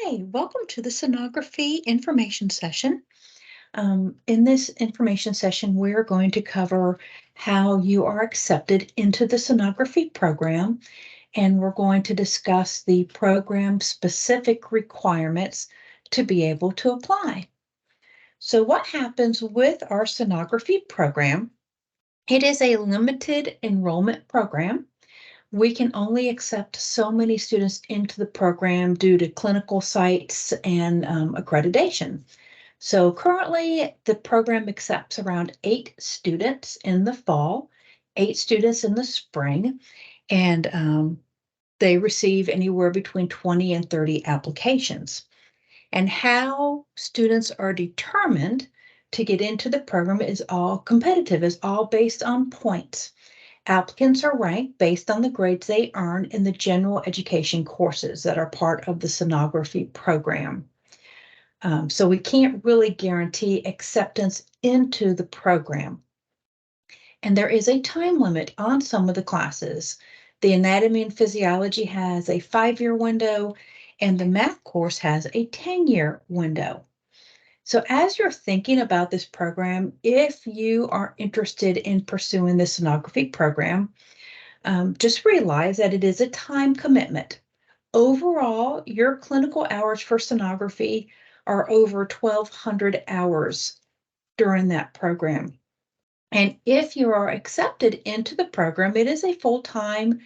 Hi, welcome to the sonography information session. In this information session, we're going to cover how you are accepted into the sonography program, and we're going to discuss the program specific requirements to be able to apply. So what happens with our sonography program? It is a limited enrollment program. We can only accept so many students into the program due to clinical sites and accreditation. So currently the program accepts around 8 students in the fall, 8 students in the spring, and they receive anywhere between 20 and 30 applications. And how students are determined to get into the program is all competitive, is all based on points. Applicants are ranked based on the grades they earn in the general education courses that are part of the sonography program. So we can't really guarantee acceptance into the program. And there is a time limit on some of the classes. The anatomy and physiology has a 5-year window, and the math course has a 10-year window. So as you're thinking about this program, if you are interested in pursuing the sonography program, just realize that it is a time commitment. Overall, your clinical hours for sonography are over 1,200 hours during that program. And if you are accepted into the program, it is a full-time,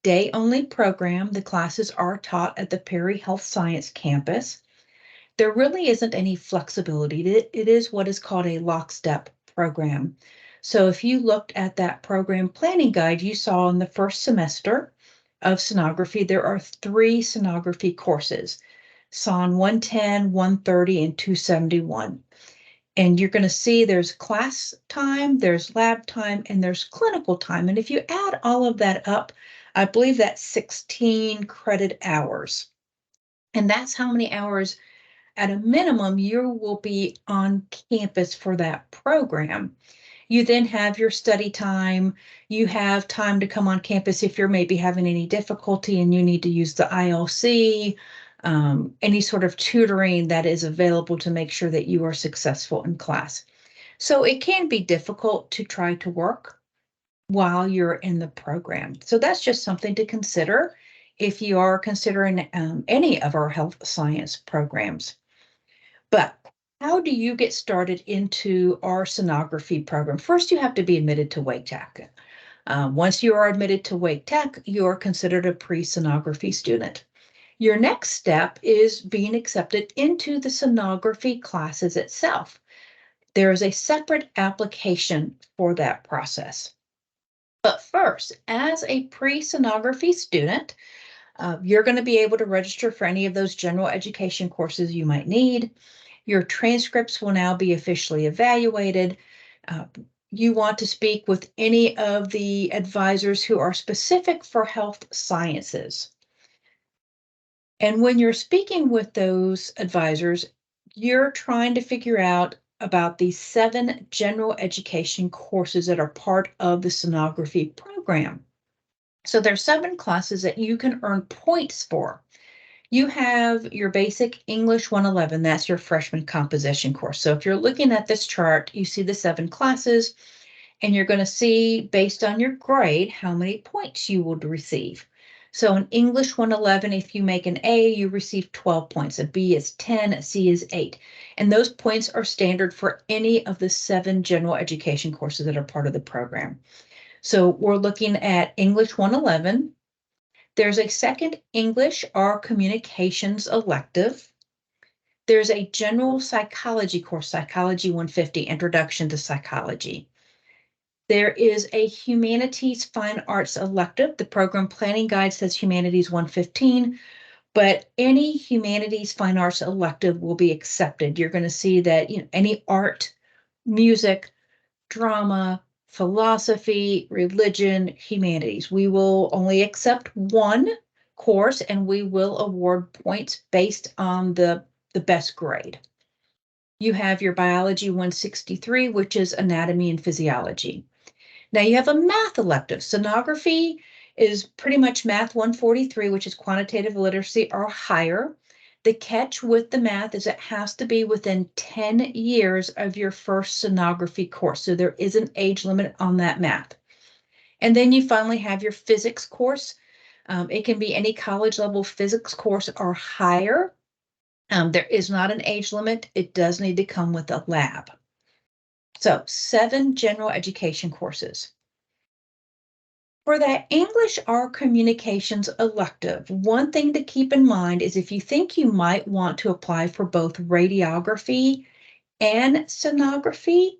day-only program. The classes are taught at the Perry Health Science campus. There really isn't any flexibility. It is what is called a lockstep program. So if you looked at that program planning guide you saw in the first semester of sonography, there are 3 sonography courses, Son 110, 130, and 271. And you're going to see there's class time, there's lab time, and there's clinical time. And if you add all of that up, I believe that's 16 credit hours. And that's how many hours at a minimum you will be on campus for that program. You then have your study time. You have time to come on campus if you're maybe having any difficulty and you need to use the ILC, any sort of tutoring that is available to make sure that you are successful in class. So it can be difficult to try to work while you're in the program. So that's just something to consider if you are considering any of our health science programs. But how do you get started into our sonography program? First, you have to be admitted to Wake Tech. Once you are admitted to Wake Tech, you are considered a pre-sonography student. Your next step is being accepted into the sonography classes itself. There is a separate application for that process. But first, as a pre-sonography student, you're going to be able to register for any of those general education courses you might need. Your transcripts will now be officially evaluated. You want to speak with any of the advisors who are specific for health sciences. And when you're speaking with those advisors, you're trying to figure out about the 7 general education courses that are part of the sonography program. So there's 7 classes that you can earn points for. You have your basic English 111, that's your freshman composition course. So if you're looking at this chart, you see the 7 classes, and you're going to see based on your grade how many points you will receive. So in English 111, if you make an A, you receive 12 points. A B is 10, a C is 8. And those points are standard for any of the 7 general education courses that are part of the program. So we're looking at English 111. There's a second English or communications elective. There's a general psychology course, Psychology 150, Introduction to Psychology. There is a humanities fine arts elective. The program planning guide says humanities 115, but any humanities fine arts elective will be accepted. You're going to see that any art, music, drama, philosophy, religion, humanities. We will only accept one course and we will award points based on the best grade. You have your biology 163, which is anatomy and physiology. Now you have a math elective. Sonography is pretty much math 143, which is quantitative literacy or higher. The catch with the math is it has to be within 10 years of your first sonography course. So there is an age limit on that math. And then you finally have your physics course. It can be any college level physics course or higher. There is not an age limit. It does need to come with a lab. So 7 general education courses. For that English or communications elective, one thing to keep in mind is if you think you might want to apply for both radiography and sonography,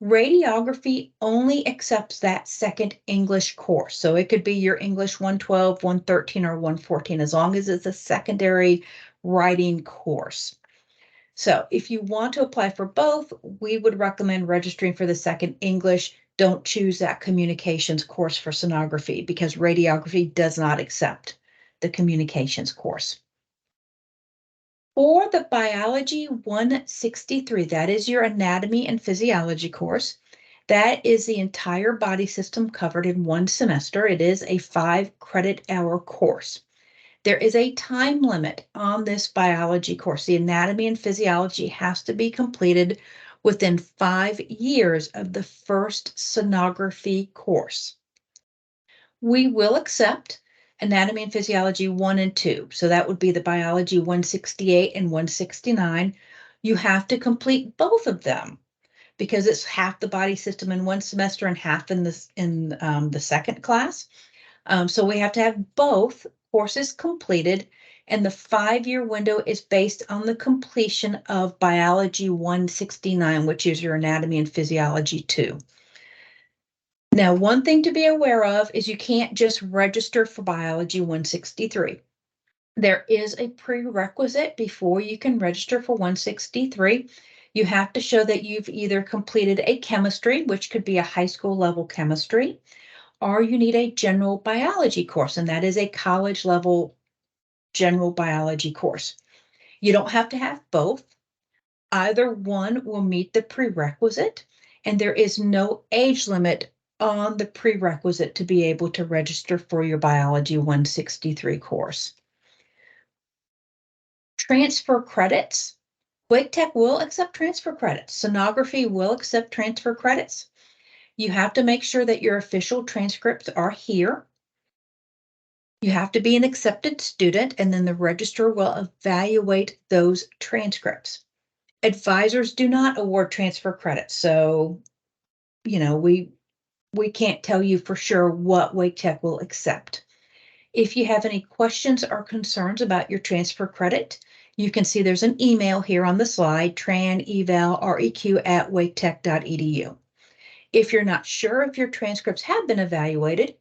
radiography only accepts that second English course. So it could be your English 112, 113, or 114, as long as it's a secondary writing course. So if you want to apply for both, we would recommend registering for the second English. Don't choose that communications course for sonography because radiography does not accept the communications course. For the biology 163, that is your anatomy and physiology course. That is the entire body system covered in one semester. It is a 5-credit-hour course. There is a time limit on this biology course. The anatomy and physiology has to be completed within 5 years of the first sonography course. We will accept anatomy and physiology 1 and 2. So that would be the biology 168 and 169. You have to complete both of them because it's half the body system in one semester and half in the second class. So we have to have both courses completed, and the 5-year window is based on the completion of biology 169, which is your anatomy and physiology 2. Now, one thing to be aware of is you can't just register for biology 163. There is a prerequisite before you can register for 163. You have to show that you've either completed a chemistry, which could be a high school level chemistry, or you need a general biology course, and that is a college level general biology course. You don't have to have both. Either one will meet the prerequisite, and there is no age limit on the prerequisite to be able to register for your biology 163 course. Transfer credits. Wake Tech will accept transfer credits. Sonography will accept transfer credits. You have to make sure that your official transcripts are here. You have to be an accepted student, and then the registrar will evaluate those transcripts. Advisors do not award transfer credits, so we can't tell you for sure what Wake Tech will accept. If you have any questions or concerns about your transfer credit, you can see there's an email here on the slide, tranevalreq@waketech.edu. If you're not sure if your transcripts have been evaluated,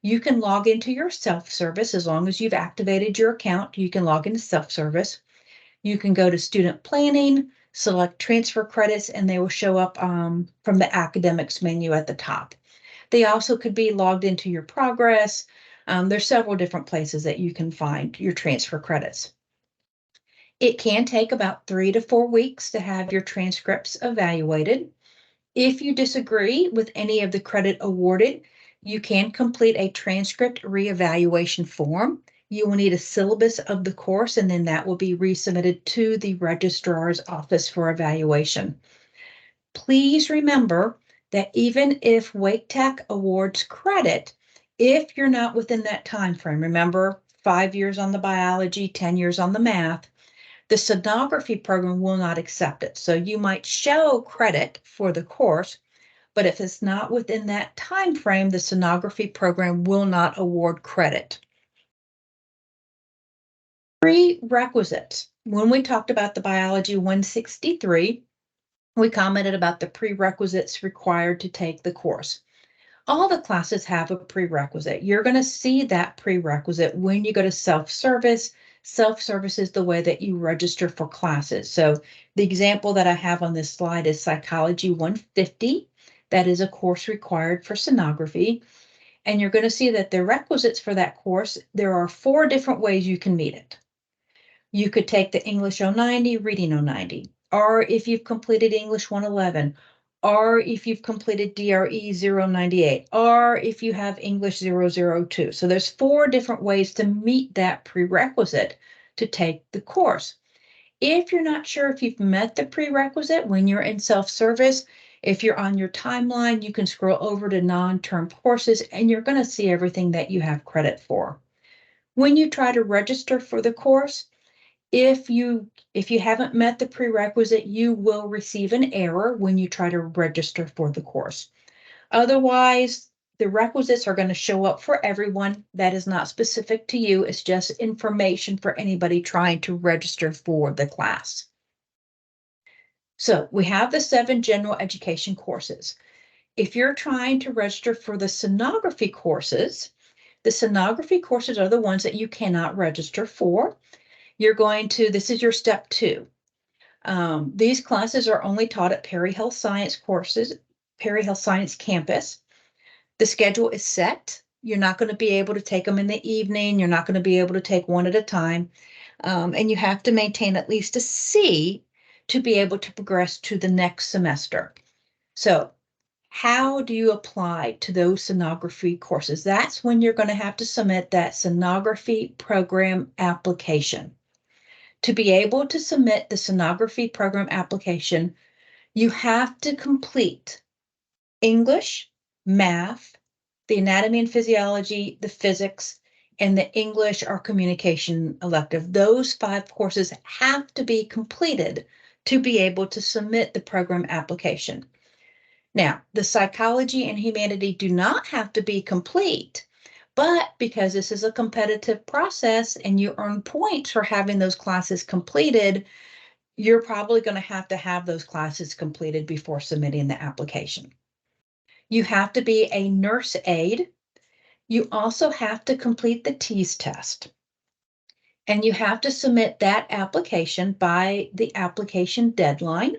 you can log into your self-service. As long as you've activated your account, you can log into self-service. You can go to student planning, select transfer credits, and they will show up from the academics menu at the top. They also could be logged into your progress. There's several different places that you can find your transfer credits. It can take about 3 to 4 weeks to have your transcripts evaluated. If you disagree with any of the credit awarded, you can complete a transcript reevaluation form. You will need a syllabus of the course, and then that will be resubmitted to the registrar's office for evaluation. Please remember that even if Wake Tech awards credit, if you're not within that time frame, remember 5 years on the biology, 10 years on the math, the sonography program will not accept it. So you might show credit for the course, but if it's not within that time frame, the sonography program will not award credit. Prerequisites. When we talked about the biology 163, we commented about the prerequisites required to take the course. All the classes have a prerequisite. You're going to see that prerequisite when you go to self-service. Self-service is the way that you register for classes. So the example that I have on this slide is Psychology 150. That is a course required for sonography. And you're going to see that the requisites for that course, there are 4 different ways you can meet it. You could take the English 090, Reading 090, or if you've completed English 111, or if you've completed DRE 098, or if you have English 002. So there's 4 different ways to meet that prerequisite to take the course. If you're not sure if you've met the prerequisite when you're in self-service, if you're on your timeline, you can scroll over to non-term courses and you're going to see everything that you have credit for. When you try to register for the course, if you haven't met the prerequisite, you will receive an error when you try to register for the course. Otherwise, the requisites are going to show up for everyone. That is not specific to you. It's just information for anybody trying to register for the class. So we have the 7 general education courses. If you're trying to register for the sonography courses, the sonography courses are the ones that you cannot register for. This is your step 2. These classes are only taught at Perry Health Science campus. The schedule is set. You're not going to be able to take them in the evening. You're not going to be able to take one at a time. And you have to maintain at least a C to be able to progress to the next semester. So how do you apply to those sonography courses? That's when you're going to have to submit that sonography program application. To be able to submit the sonography program application, you have to complete English, math, the anatomy and physiology, the physics, and the English or communication elective. Those 5 courses have to be completed to be able to submit the program application. Now, the psychology and humanity do not have to be complete, but because this is a competitive process and you earn points for having those classes completed, you're probably going to have those classes completed before submitting the application. You have to be a nurse aide. You also have to complete the TEAS test. And you have to submit that application by the application deadline.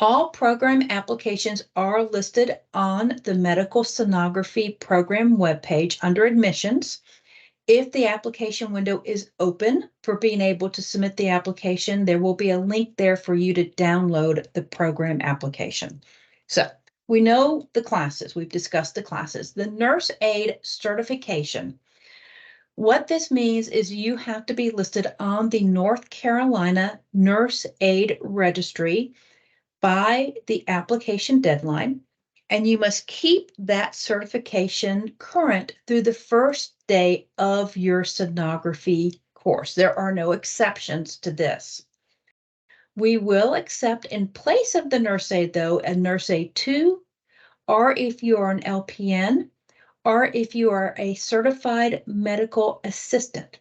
All program applications are listed on the medical sonography program webpage under admissions. If the application window is open for being able to submit the application, there will be a link there for you to download the program application. So we know the classes. We've discussed the classes. The nurse aide certification. What this means is you have to be listed on the North Carolina Nurse Aide Registry by the application deadline, and you must keep that certification current through the first day of your sonography course. There are no exceptions to this. We will accept in place of the nurse aide, though, a nurse aide 2, or if you are an LPN, or if you are a certified medical assistant.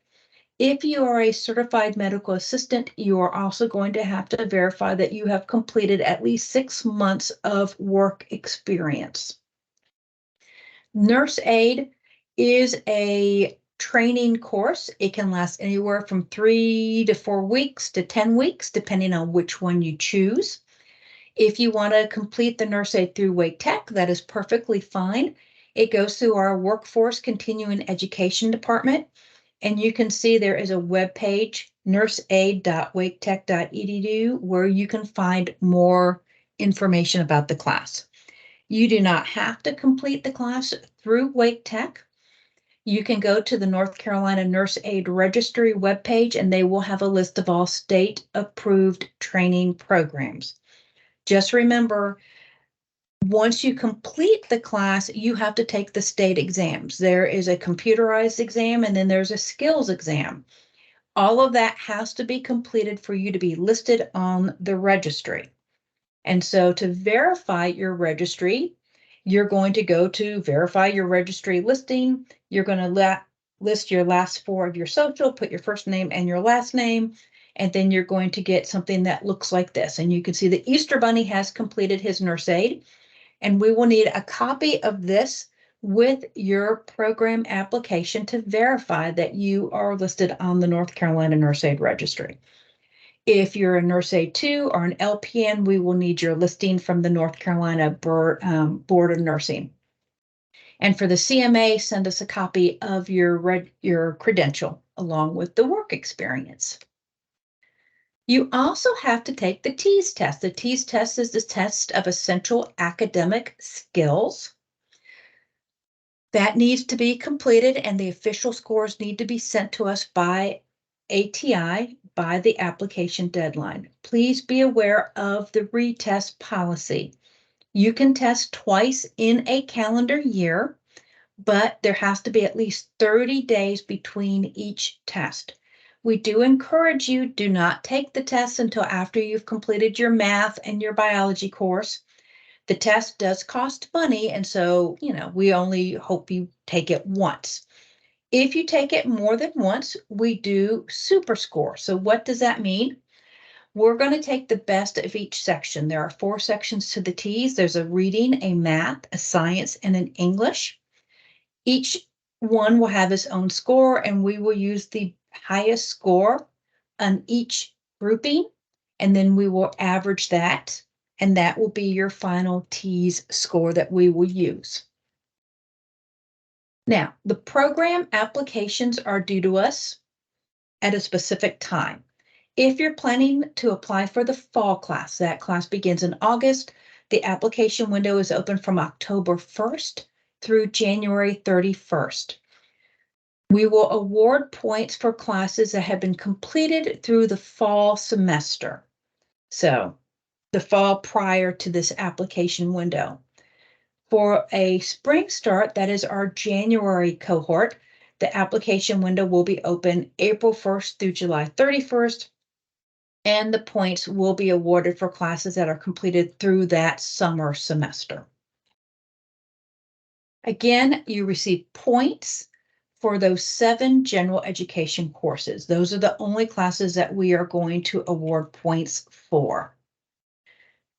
If you are a certified medical assistant, you are also going to have to verify that you have completed at least 6 months of work experience. Nurse aide is a training course. It can last anywhere from 3 to 4 weeks to 10 weeks, depending on which one you choose. If you want to complete the nurse aide through Wake Tech, that is perfectly fine. It goes through our Workforce Continuing Education Department. And you can see there is a web page, nurseaid.waketech.edu, where you can find more information about the class. You do not have to complete the class through Wake Tech. You can go to the North Carolina Nurse Aide Registry webpage, and they will have a list of all state-approved training programs. Just remember, once you complete the class, you have to take the state exams. There is a computerized exam, and then there's a skills exam. All of that has to be completed for you to be listed on the registry. And so to verify your registry, you're going to go to verify your registry listing. You're going to list your last 4 of your social, put your first name and your last name, and then you're going to get something that looks like this. And you can see the Easter Bunny has completed his nurse aide. And we will need a copy of this with your program application to verify that you are listed on the North Carolina Nurse Aide Registry. If you're a Nurse Aide 2 or an LPN, we will need your listing from the North Carolina Board of Nursing. And for the CMA, send us a copy of your credential along with the work experience. You also have to take the TEAS test. The TEAS test is the test of essential academic skills. That needs to be completed, and the official scores need to be sent to us by ATI by the application deadline. Please be aware of the retest policy. You can test twice in a calendar year, but there has to be at least 30 days between each test. We do encourage you, do not take the test until after you've completed your math and your biology course. The test does cost money, and so, we only hope you take it once. If you take it more than once, we do super score. So what does that mean? We're going to take the best of each section. There are 4 sections to the T's. There's a reading, a math, a science, and an English. Each one will have its own score, and we will use the highest score on each grouping, and then we will average that, and that will be your final T's score that we will use. Now, the program applications are due to us at a specific time. If you're planning to apply for the fall class, that class begins in August. The application window is open from October 1st through January 31st. We will award points for classes that have been completed through the fall semester. So the fall prior to this application window. For a spring start, that is our January cohort, the application window will be open April 1st through July 31st, and the points will be awarded for classes that are completed through that summer semester. Again, you receive points for those 7 general education courses. Those are the only classes that we are going to award points for.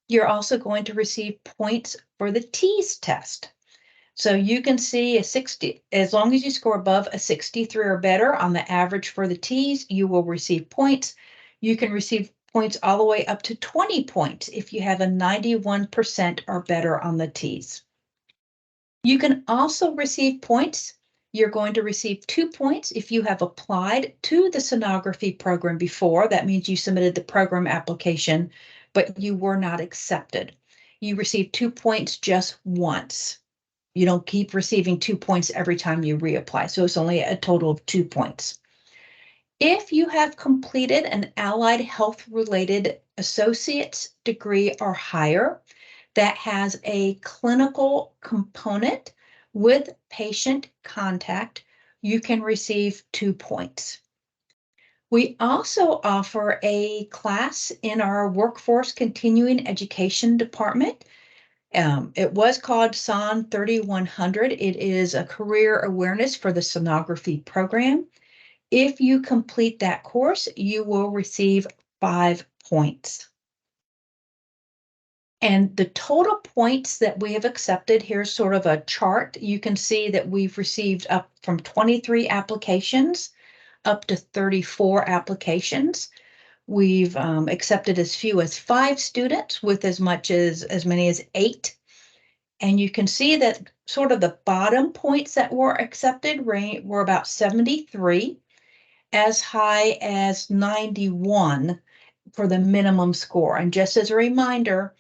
You're also going to receive points for the TEAS test. So you can see a 60, as long as you score above a 63 or better on the average for the TEAS, you will receive points. You can receive points all the way up to 20 points if you have a 91% or better on the TEAS. You can also receive points. You're going to receive 2 points if you have applied to the sonography program before. That means you submitted the program application, but you were not accepted. You receive 2 points just once. You don't keep receiving 2 points every time you reapply, so it's only a total of 2 points. If you have completed an allied health-related associate's degree or higher that has a clinical component with patient contact, you can receive 2 points. We also offer a class in our Workforce Continuing Education Department. It was called SON 3100. It is a career awareness for the sonography program. If you complete that course, you will receive 5 points. And the total points that we have accepted, here's sort of a chart. You can see that we've received up from 23 applications up to 34 applications. We've accepted as few as 5 students with as many as 8. And you can see that sort of the bottom points that were accepted were about 73, as high as 91 for the minimum score. And just as a reminder,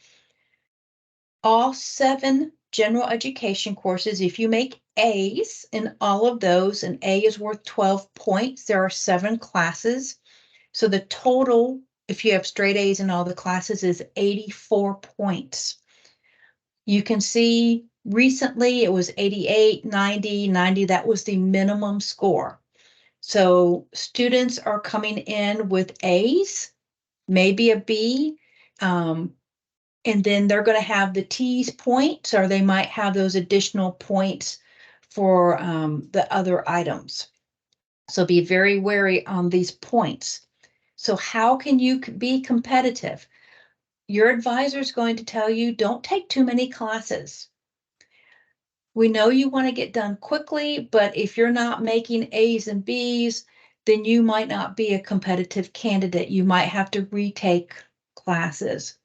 all 7 general education courses, if you make A's in all of those, an A is worth 12 points. There are 7 classes. So the total, if you have straight A's in all the classes, is 84 points. You can see recently it was 88, 90, 90. That was the minimum score. So students are coming in with A's, maybe a B, and then they're going to have the T's points, or they might have those additional points for the other items. So be very wary on these points. So how can you be competitive? Your advisor is going to tell you, don't take too many classes. We know you want to get done quickly, but if you're not making A's and B's, then you might not be a competitive candidate. You might have to retake classes.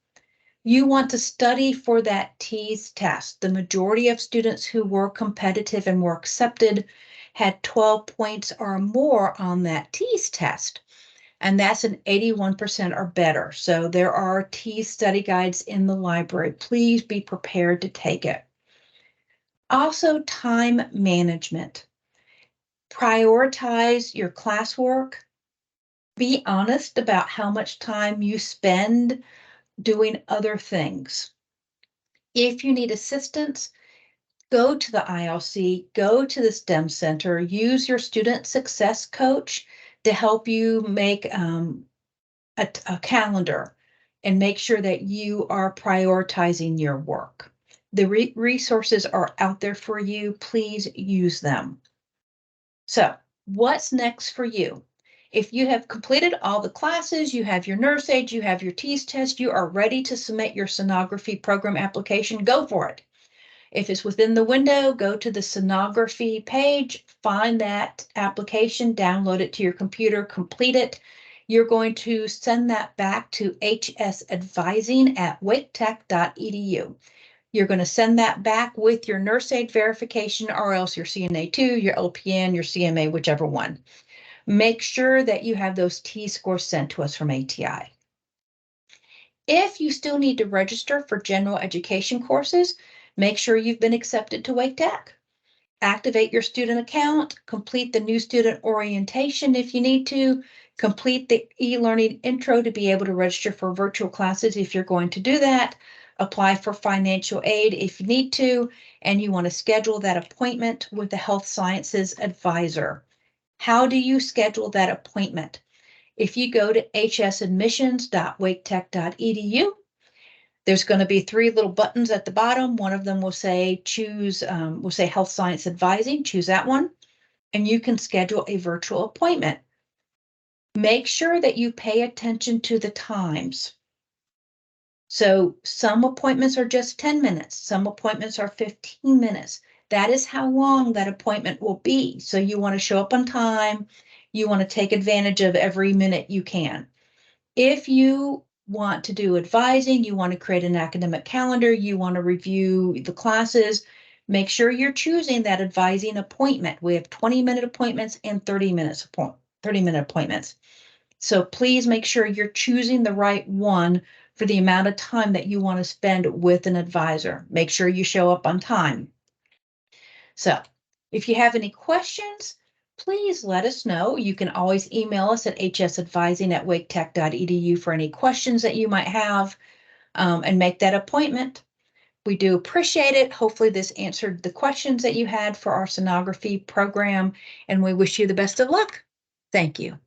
You want to study for that TEAS test. The majority of students who were competitive and were accepted had 12 points or more on that TEAS test. And that's an 81% or better. So there are TEAS study guides in the library. Please be prepared to take it. Also, time management. Prioritize your classwork. Be honest about how much time you spend doing other things. If you need assistance, go to the ILC, go to the STEM Center, use your student success coach to help you make a calendar and make sure that you are prioritizing your work. The resources are out there for you. Please use them. So, what's next for you? If you have completed all the classes, you have your nurse aid, you have your TEAS test, you are ready to submit your sonography program application, go for it. If it's within the window, go to the sonography page, find that application, download it to your computer, complete it. You're going to send that back to hsadvising@waketech.edu. You're going to send that back with your nurse aid verification or else your CNA2, your LPN, your CMA, whichever one. Make sure that you have those T-scores sent to us from ATI. If you still need to register for general education courses, make sure you've been accepted to Wake Tech. Activate your student account, complete the new student orientation if you need to, complete the e-learning intro to be able to register for virtual classes if you're going to do that, apply for financial aid if you need to, and you want to schedule that appointment with the health sciences advisor. How do you schedule that appointment? If you go to hsadmissions.waketech.edu, there's going to be 3 little buttons at the bottom. One of them will say will say health science advising, choose that one, and you can schedule a virtual appointment. Make sure that you pay attention to the times. So some appointments are just 10 minutes, some appointments are 15 minutes. That is how long that appointment will be. So you want to show up on time. You want to take advantage of every minute you can. If you want to do advising, you want to create an academic calendar, you want to review the classes, make sure you're choosing that advising appointment. We have 20-minute appointments and 30-minute appointments. So please make sure you're choosing the right one for the amount of time that you want to spend with an advisor. Make sure you show up on time. So if you have any questions, please let us know. You can always email us at hsadvising@waketech.edu for any questions that you might have, and make that appointment. We do appreciate it. Hopefully this answered the questions that you had for our sonography program, and we wish you the best of luck. Thank you.